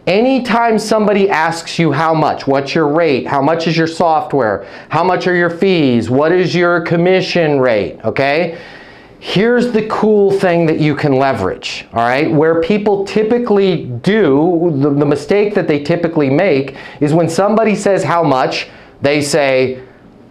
Anytime somebody asks you how much, what's your rate, how much is your software, how much are your fees, what is your commission rate, okay? Here's the cool thing that you can leverage, all right? Where people typically do, the mistake that they typically make is when somebody says how much, they say,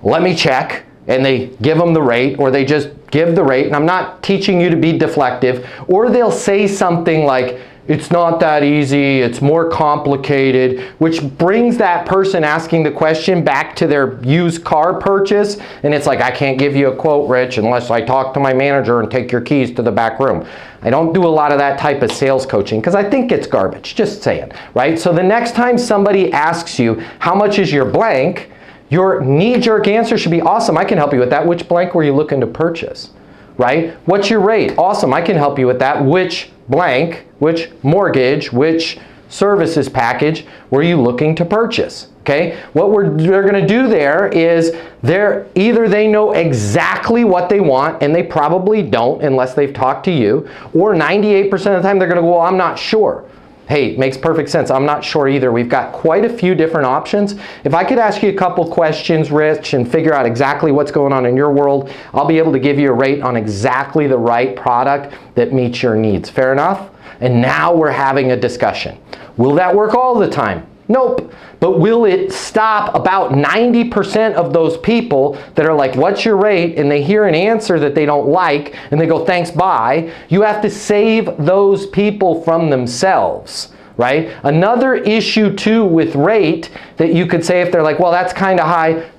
let me check, and they give them the rate, or they just give the rate, and I'm not teaching you to be deflective, or they'll say something like, it's not that easy, it's more complicated, which brings that person asking the question back to their used car purchase, and it's like, I can't give you a quote, Rich, unless I talk to my manager and take your keys to the back room. I don't do a lot of that type of sales coaching because I think it's garbage, just saying, right? So the next time somebody asks you, how much is your blank, your knee-jerk answer should be, awesome, I can help you with that. Which blank were you looking to purchase, right? What's your rate? Awesome, I can help you with that. Which blank, which mortgage, which services package were you looking to purchase, okay? What they're gonna do there is either they know exactly what they want, and they probably don't unless they've talked to you, or 98% of the time they're gonna go, well, I'm not sure. Hey, makes perfect sense. I'm not sure either. We've got quite a few different options. If I could ask you a couple questions, Rich, and figure out exactly what's going on in your world, I'll be able to give you a rate on exactly the right product that meets your needs. Fair enough? And now we're having a discussion. Will that work all the time? Nope. But will it stop about 90% of those people that are like, what's your rate? And they hear an answer that they don't like, and they go, thanks, bye. You have to save those people from themselves, right? Another issue too with rate that you could say if they're like, well, that's kind of high,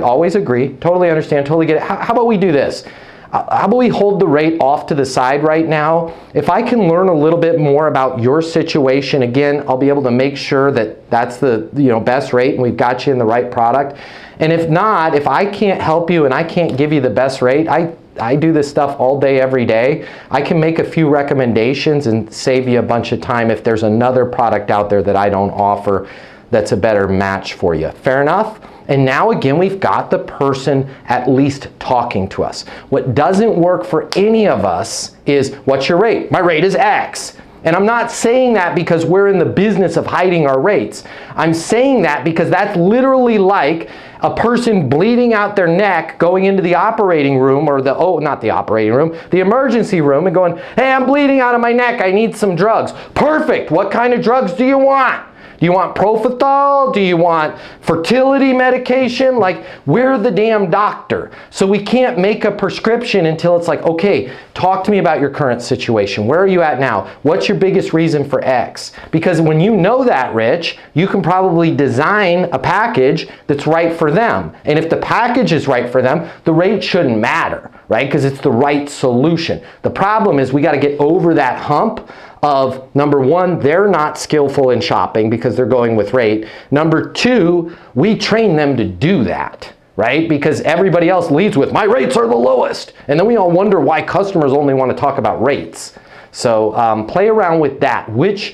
always agree, totally understand, totally get it. How about we do this? How about we hold the rate off to the side right now? If I can learn a little bit more about your situation, again, I'll be able to make sure that that's the best rate and we've got you in the right product. And if not, if I can't help you and I can't give you the best rate, I do this stuff all day, every day. I can make a few recommendations and save you a bunch of time if there's another product out there that I don't offer that's a better match for you. Fair enough? And now again, we've got the person at least talking to us. What doesn't work for any of us is, what's your rate? My rate is X. And I'm not saying that because we're in the business of hiding our rates. I'm saying that because that's literally like a person bleeding out their neck going into the operating room, or not the operating room, the emergency room, and going, hey, I'm bleeding out of my neck, I need some drugs. Perfect, what kind of drugs do you want? Do you want Profithol? Do you want fertility medication? Like, we're the damn doctor. So we can't make a prescription until it's like, okay, talk to me about your current situation. Where are you at now? What's your biggest reason for X? Because when you know that, Rich, you can probably design a package that's right for them. And if the package is right for them, the rate shouldn't matter, right? Because it's the right solution. The problem is we got to get over that hump of, number one, they're not skillful in shopping because they're going with rate. Number two, we train them to do that, right? Because everybody else leads with, my rates are the lowest. And then we all wonder why customers only want to talk about rates. So play around with that. Which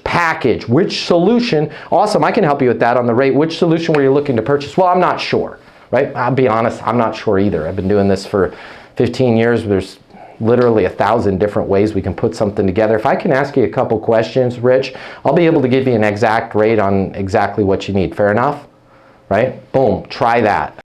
package, which solution? Awesome, I can help you with that on the rate. Which solution were you looking to purchase? Well, I'm not sure, right? I'll be honest, I'm not sure either. I've been doing this for 15 years. There's literally 1,000 different ways we can put something together. If I can ask you a couple questions, Rich, I'll be able to give you an exact rate on exactly what you need. Fair enough? Right? Boom, try that.